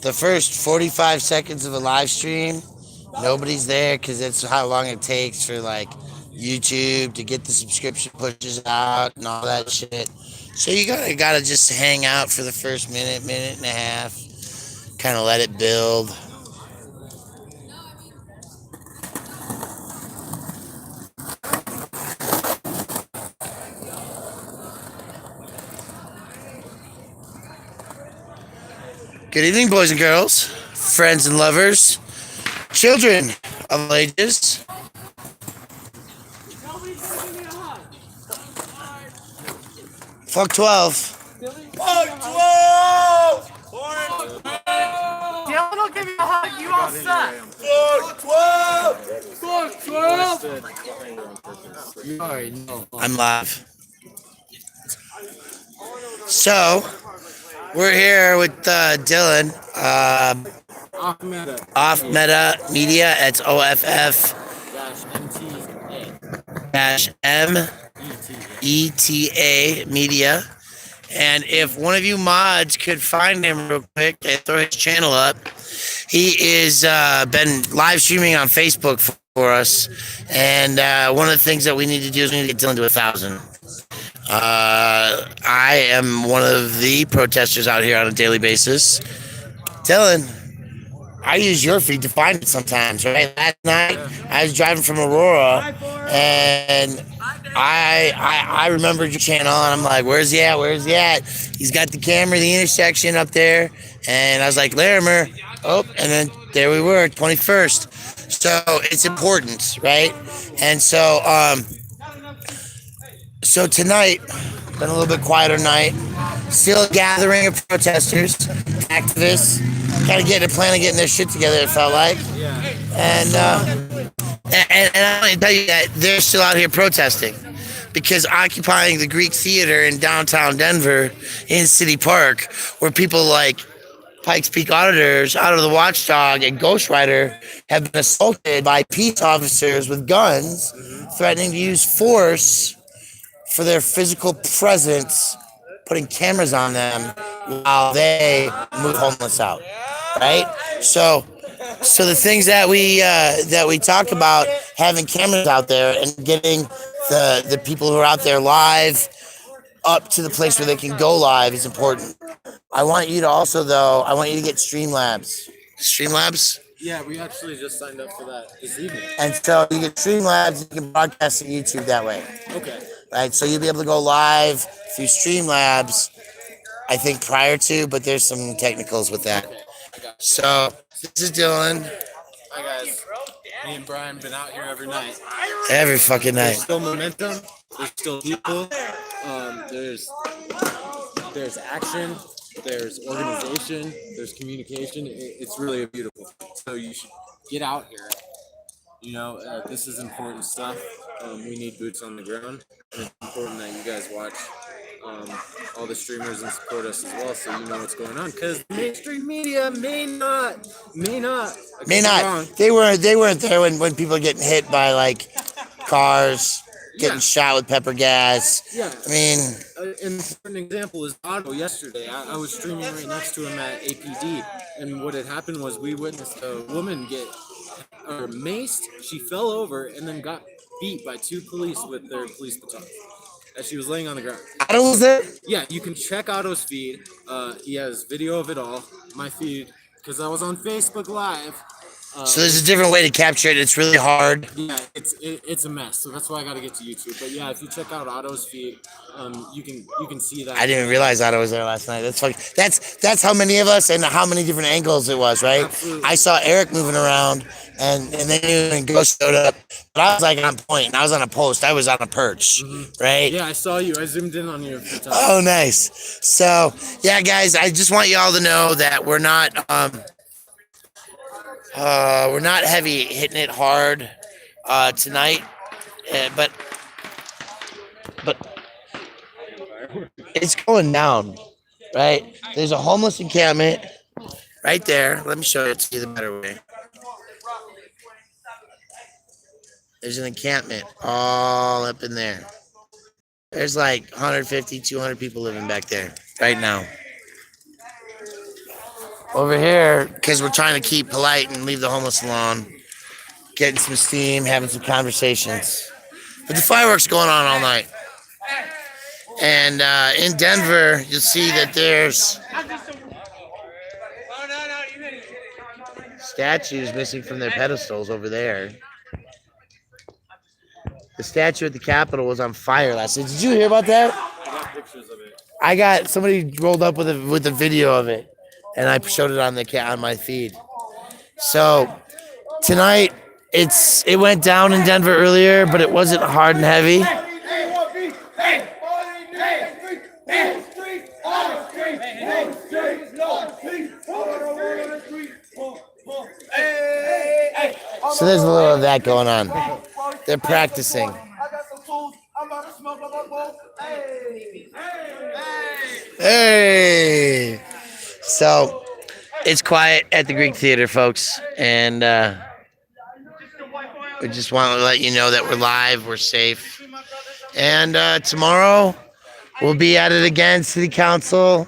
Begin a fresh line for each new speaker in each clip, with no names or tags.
The first 45 seconds of a live stream, nobody's there because that's how long it takes for like YouTube to get the subscription pushes out and all that shit. So you gotta just hang out for the first minute and a half, kind of let it build. Good evening, boys and girls, friends and lovers, children of all ages. Fuck 12.
Fuck 12!
Dylan will give you a hug. You all set.
Fuck 12!
You already know. I'm live. So, we're here with Dylan. Off Meta Media. It's OFF META Media. And if one of you mods could find him real quick and throw his channel up, he is been live streaming on Facebook for us. And one of the things that we need to do is we need to get Dylan to 1,000. I am one of the protesters out here on a daily basis. Dylan, I use your feed to find it sometimes, right? Last night, I was driving from Aurora, and I remembered your channel, and I'm like, where's he at? Where's he at? He's got the camera, the intersection up there, and I was like, Larimer. Oh, and then there we were, 21st. So it's important, right? And so tonight, been a little bit quieter night. Still a gathering of protesters, activists, kind of getting a plan of getting their shit together, it felt like. And I want to tell you that they're still out here protesting because occupying the Greek Theater in downtown Denver in City Park, where people like Pikes Peak auditors, Out of the Watchdog, and Ghost Rider have been assaulted by peace officers with guns, threatening to use force for their physical presence, putting cameras on them while they move homeless out, right? So the things that we talk about, having cameras out there and getting the people who are out there live up to the place where they can go live is important. I want you to also, though, I want you to get Streamlabs. Streamlabs?
Yeah, we actually just signed up for that this evening.
And so you get Streamlabs, you can broadcast to YouTube that way.
Okay.
Right, so you'll be able to go live through Streamlabs, I think prior to, but there's some technicals with that.
Okay.
So this is Dylan.
Hi guys. Me and Brian been out here every night.
Every fucking night.
There's still momentum. There's still people. There's action. There's organization. There's communication. It's really a beautiful thing. So you should get out here. You know, this is important stuff. We need boots on the ground. And it's important that you guys watch all the streamers and support us as well, so you know what's going on. Because mainstream media may not.
They weren't there when people are getting hit by like cars, getting shot with pepper gas.
Yeah.
I mean,
an example is Otto yesterday. I was streaming right next to him at APD, and what had happened was we witnessed a woman get maced. She fell over and then got beat by two police with their police baton as she was laying on the ground.
Otto was there?
Yeah, you can check Otto's feed. He has video of it all. My feed, because I was on Facebook Live.
So there's a different way to capture it. It's really hard.
Yeah, it's a mess. So that's why I got to get to YouTube. But yeah, if you check out Otto's feed, you can see that.
I didn't realize Otto was there last night. That's how many of us and how many different angles it was, right?
Absolutely.
I saw Eric moving around, and then Ghost showed up. But I was like on point, and I was on a post. I was on a perch, right?
Yeah, I saw you. I zoomed in on you a few times.
Oh, nice. So yeah, guys, I just want y'all to know that we're not heavy hitting it hard tonight, but it's going down, right? There's a homeless encampment right there. Let me show it to you the better way. There's an encampment all up in there. There's like 150, 200 people living back there. right now. Over here, because we're trying to keep polite and leave the homeless alone, getting some steam, having some conversations. But the fireworks going on all night. And in Denver, you'll see that there's statues missing from their pedestals over there. The statue at the Capitol was on fire last night. Did you hear about that?
I got pictures of it.
I got somebody rolled up with a video of it, and I showed it on my feed. So tonight, it went down in Denver earlier, but it wasn't hard and heavy. So there's a little of that going on. They're practicing. Hey! So it's quiet at the Greek Theater, folks, and we just want to let you know that we're live, we're safe, and tomorrow we'll be at it again, City Council,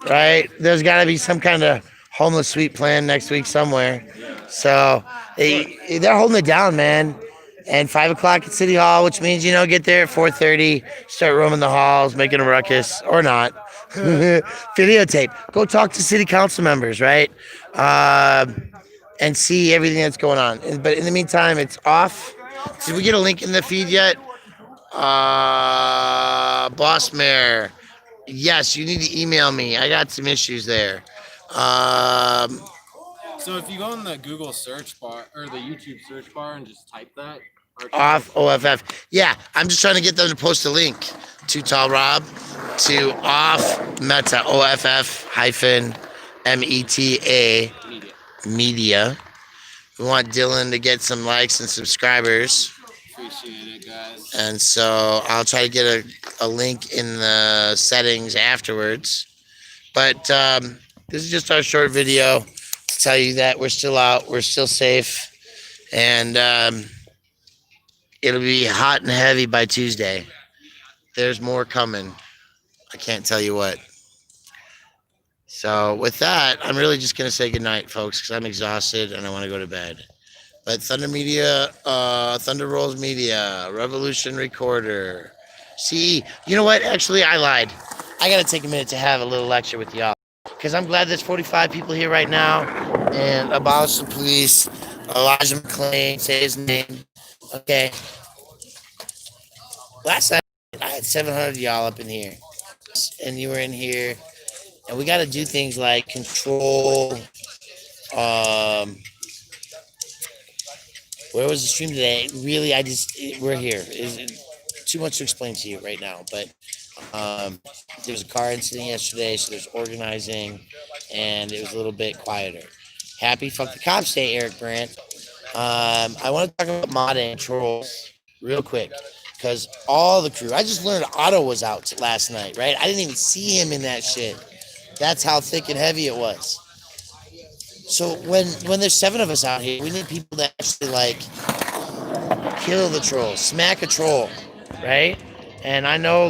right? There's got to be some kind of homeless suite plan next week somewhere. So they're holding it down, man. And 5 o'clock at City Hall, which means, get there at 4:30, start roaming the halls, making a ruckus, or not. Videotape. Go talk to city council members, right? And see everything that's going on. But in the meantime, it's off. Did we get a link in the feed yet? Boss Mayor. Yes, you need to email me. I got some issues there.
So if you go in the Google search bar or the YouTube search bar and just type that.
Off OFF. Yeah, I'm just trying to get them to post a link to Tall Rob to off Meta OFF hyphen META media. We want Dylan to get some likes and subscribers.
Appreciate it, guys.
And so I'll try to get a link in the settings afterwards. But this is just our short video to tell you that we're still out, we're still safe, and it'll be hot and heavy by Tuesday. There's more coming. I can't tell you what. So with that, I'm really just going to say goodnight, folks, because I'm exhausted and I want to go to bed. But Thunder Media, Thunder Rolls Media, Revolution Recorder, CE. You know what? Actually, I lied. I got to take a minute to have a little lecture with y'all. Because I'm glad there's 45 people here right now. And abolish the police. Elijah McClain, say his name. Okay. Last night, I had 700 of y'all up in here. And you were in here. And we got to do things like control. Where was the stream today? Really, we're here. It's too much to explain to you right now. But there was a car incident yesterday, so there's organizing. And it was a little bit quieter. Happy Fuck the Cops Day, Eric Brandt. I want to talk about mod and trolls real quick. Because all the crew, I just learned Otto was out last night, right? I didn't even see him in that shit. That's how thick and heavy it was. So when there's 7 of us out here, we need people that actually kill the troll, smack a troll, right? And I know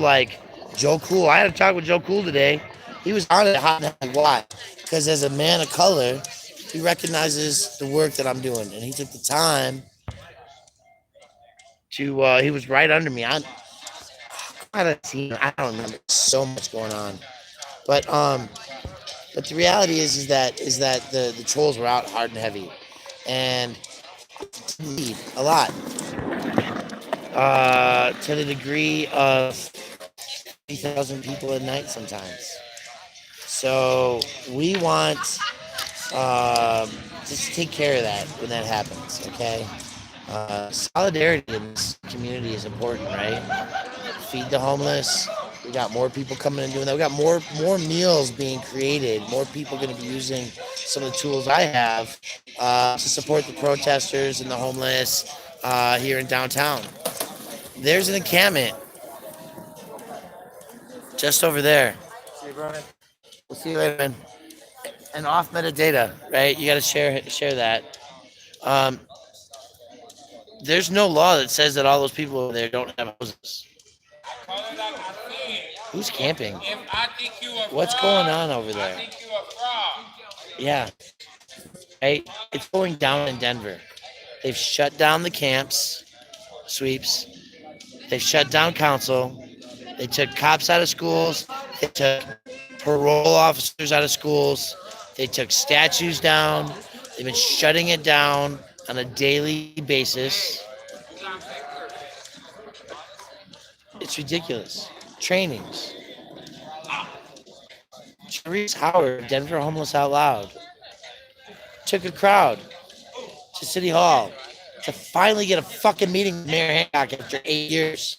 Joe Cool. I had a talk with Joe Cool today. He was on it hot and heavy. Why? Because as a man of color, he recognizes the work that I'm doing, and he took the time to. He was right under me. I don't remember. So much going on, but the reality is that the trolls were out hard and heavy, and a lot to the degree of 3,000 people a night sometimes. So we want just to take care of that when that happens. Okay, solidarity in this community is important, right? Feed the homeless. We got more people coming and doing that. We got more meals being created. More people going to be using some of the tools I have to support the protesters and the homeless here in downtown. There's an encampment just over there. See you, Brian. We'll see you later, man. And off metadata, right? You got to share that. There's no law that says that all those people over there don't have houses. Who's camping?
If I think you a
What's
fraud,
going on over
I
there?
think you a fraud.
Yeah, right. It's going down in Denver. They've shut down the camps, sweeps. They've shut down council. They took cops out of schools. They took parole officers out of schools. They took statues down. They've been shutting it down on a daily basis. It's ridiculous. Trainings. Therese Howard, Denver Homeless Out Loud, took a crowd to City Hall to finally get a fucking meeting with Mayor Hancock after 8 years.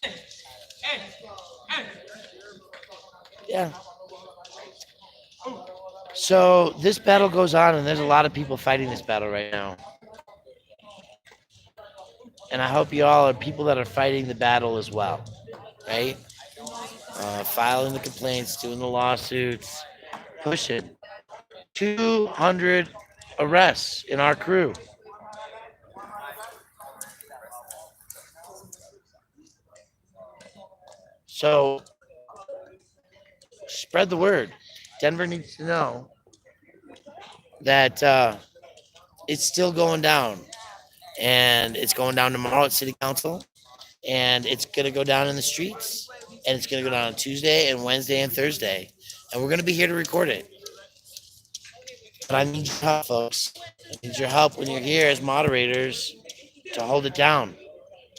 Yeah. So this battle goes on, and there's a lot of people fighting this battle right now. And I hope you all are people that are fighting the battle as well, right? Filing the complaints, doing the lawsuits, pushing 200 arrests in our crew. So spread the word. Denver needs to know that it's still going down, and it's going down tomorrow at City Council, and it's going to go down in the streets, and it's going to go down on Tuesday and Wednesday and Thursday, and we're going to be here to record it. But I need your help, folks. I need your help when you're here as moderators to hold it down.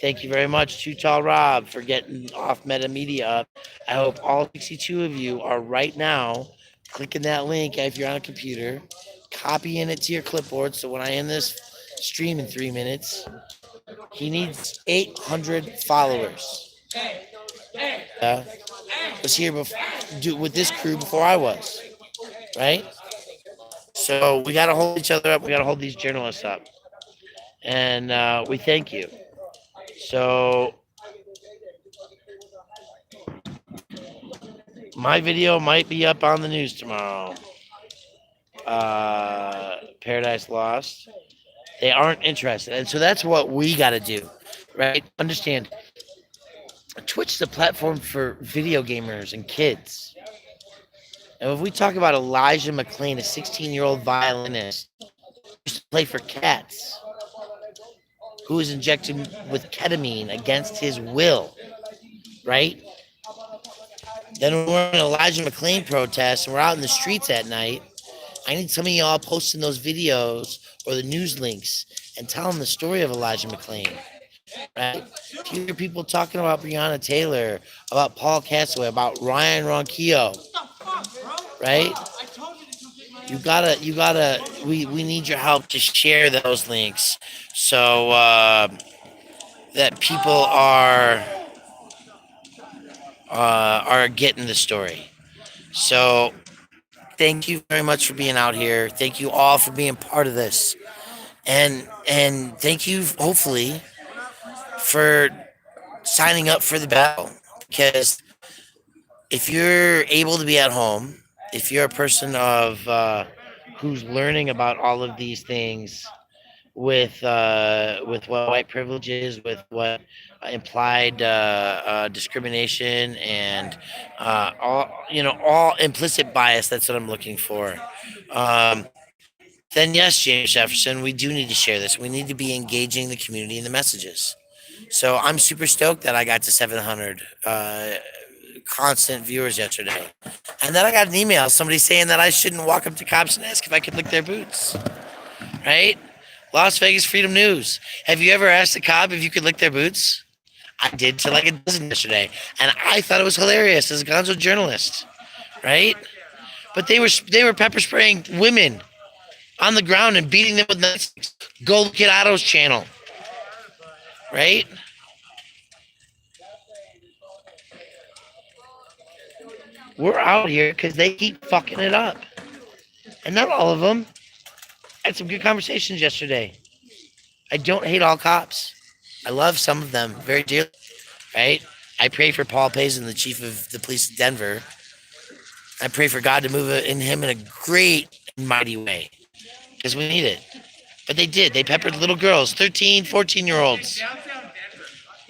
Thank you very much, Too Tall Rob, for getting off Meta Media up. I hope all 62 of you are right now clicking that link if you're on a computer, copying it to your clipboard. So when I end this stream in 3 minutes, he needs 800 followers. Was here with this crew before I was, right? So we got to hold each other up. We got to hold these journalists up. And we thank you. So my video might be up on the news tomorrow. Paradise Lost. They aren't interested. And so that's what we got to do, right? Understand, Twitch is a platform for video gamers and kids. And if we talk about Elijah McClain, a 16-year-old violinist who used to play for Cats, who was injected with ketamine against his will, right? Then we're in Elijah McClain protests and we're out in the streets at night. I need some of y'all posting those videos or the news links and telling the story of Elijah McClain, right? If you hear people talking about Breonna Taylor, about Paul Castaway, about Ryan Ronquillo, right? We need your help to share those links so that people are getting the story. So thank you very much for being out here. Thank you all for being part of this. And thank you, hopefully, for signing up for the battle. Because if you're able to be at home, if you're a person of who's learning about all of these things with what white privilege is, with what implied discrimination and all implicit bias. That's what I'm looking for. Then yes, James Jefferson, we do need to share this. We need to be engaging the community in the messages. So I'm super stoked that I got to 700 constant viewers yesterday. And then I got an email, somebody saying that I shouldn't walk up to cops and ask if I could lick their boots. Right? Las Vegas Freedom News. Have you ever asked a cop if you could lick their boots? I did to like a dozen yesterday. And I thought it was hilarious as a gonzo journalist. Right? But they were pepper spraying women on the ground and beating them with nightsticks. Go look at Otto's channel. Right? We're out here because they keep fucking it up. And not all of them. I had some good conversations yesterday. I don't hate all cops. I love some of them very dearly. Right? I pray for Paul Pazin, the chief of the police of Denver. I pray for God to move in him in a great and mighty way. Because we need it. But they did. They peppered little girls, 13, 14-year-olds.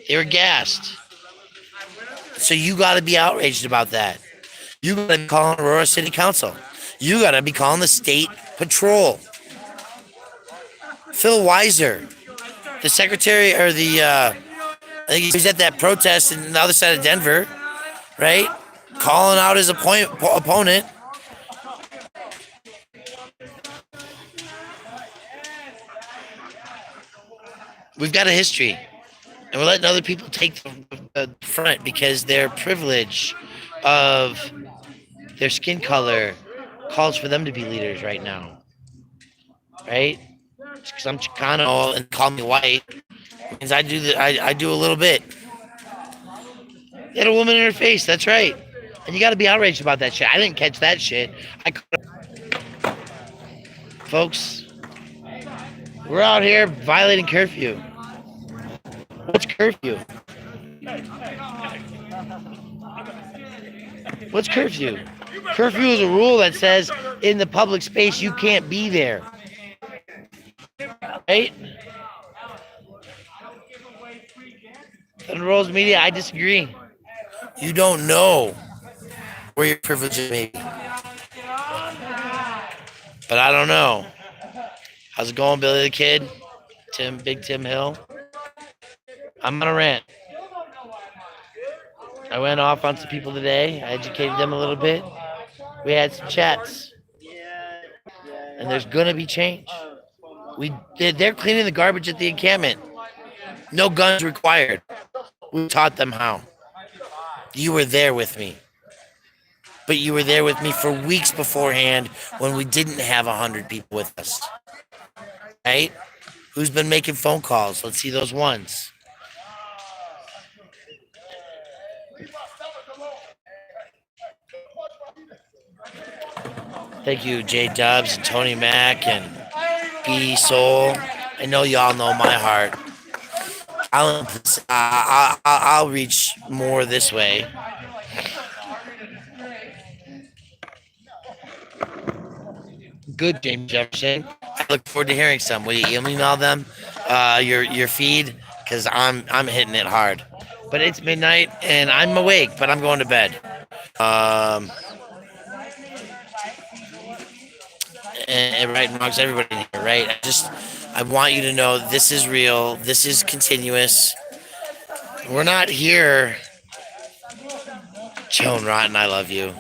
They were gassed. So you got to be outraged about that. You got to be calling Aurora City Council. You got to be calling the state patrol. Phil Weiser, the secretary or I think he was at that protest in the other side of Denver, right? Calling out his opponent. We've got a history, and we're letting other people take the front because their privilege of their skin color calls for them to be leaders right now, right? Because I'm Chicano and call me white means I do a little bit. They had a woman in her face. That's right, and you got to be outraged about that shit. I didn't catch that shit. Folks, we're out here violating curfew. What's curfew? What's curfew? Curfew is a rule that says in the public space you can't be there. Right? Under Rose Media, I disagree. You don't know where your privileges may be. But I don't know. How's it going, Billy the Kid? Big Tim Hill? I'm on a rant. I went off on some people today. I educated them a little bit. We had some chats. And there's going to be change. They're cleaning the garbage at the encampment. No guns required. We taught them how. You were there with me. But you were there with me for weeks beforehand when we didn't have 100 people with us. Right? Who's been making phone calls? Let's see those ones. Thank you, J Dubs and Tony Mack and B Soul. I know y'all know my heart. I'll reach more this way. Good, James Jefferson. I look forward to hearing some. Will you email them your feed? Because I'm hitting it hard. But it's midnight and I'm awake, but I'm going to bed. And right and wrongs, everybody in here, right? I want you to know this is real. This is continuous. We're not here. Joan Rotten, I love you.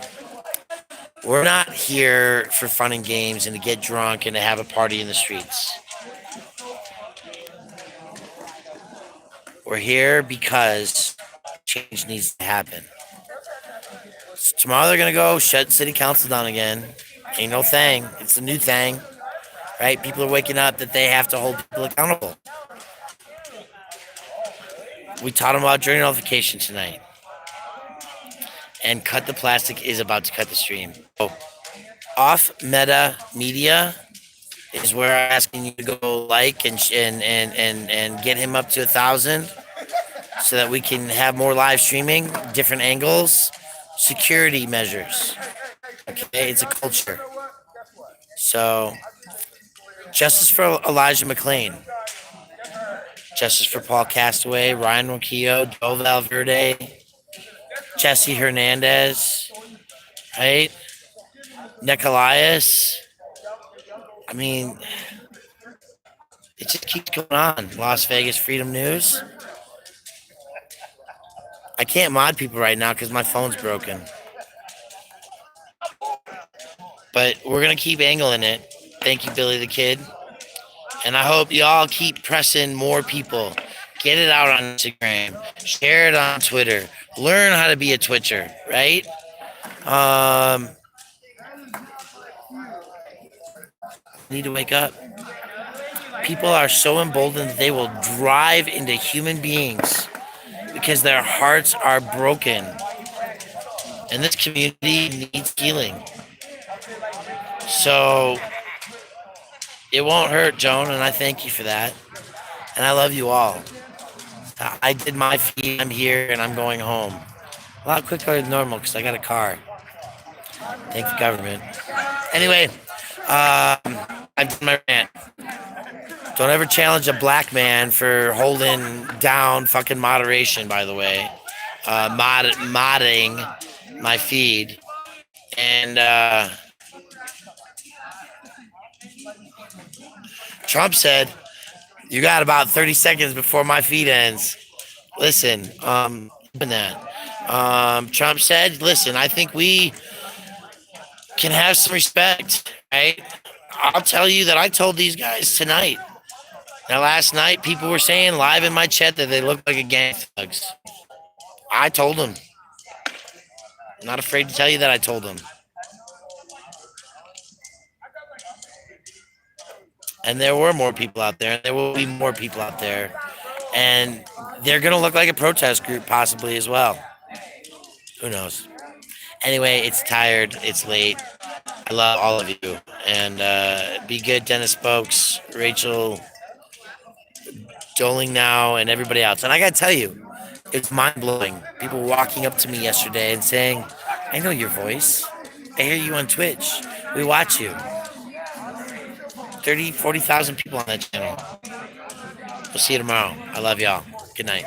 We're not here for fun and games and to get drunk and to have a party in the streets. We're here because change needs to happen. So tomorrow they're going to go shut city council down again. Ain't no thing. It's a new thing. Right? People are waking up that they have to hold people accountable. We taught them about jury nullification tonight. And Cut the Plastic is about to cut the stream. So, off Meta Media is where I'm asking you to go like and get him up to 1,000 so that we can have more live streaming, different angles, security measures. Okay, it's a culture. So, justice for Elijah McClain. Justice for Paul Castaway, Ryan Ronquillo, Joe Valverde, Jesse Hernandez, right? Nick Elias. I mean, it just keeps going on. Las Vegas Freedom News. I can't mod people right now because my phone's broken. But we're going to keep angling it. Thank you, Billy the Kid. And I hope y'all keep pressing more people. Get it out on Instagram. Share it on Twitter. Learn how to be a Twitcher, right? Need to wake up. People are so emboldened that they will drive into human beings because their hearts are broken. And this community needs healing. So it won't hurt, Joan, and I thank you for that. And I love you all. I did my feed. I'm here, and I'm going home. A lot quicker than normal because I got a car. Thank the government. Anyway, I've done my rant. Don't ever challenge a black man for holding down fucking moderation, by the way. modding my feed, and Trump said, "You got about 30 seconds before my feed ends." Listen, that. Trump said, "Listen, I think we can have some respect, right?" I'll tell you that I told these guys tonight. Now, last night, people were saying live in my chat that they looked like a gang of thugs. I told them. I'm not afraid to tell you that I told them. And there were more people out there, and there will be more people out there. And they're going to look like a protest group, possibly as well. Who knows? Anyway, it's tired. It's late. I love all of you. And be good, Dennis Spokes, Rachel Doling now, and everybody else. And I got to tell you, it's mind blowing. People walking up to me yesterday and saying, "I know your voice. I hear you on Twitch. We watch you." 30, 40,000 people on that channel. We'll see you tomorrow. I love y'all. Good night.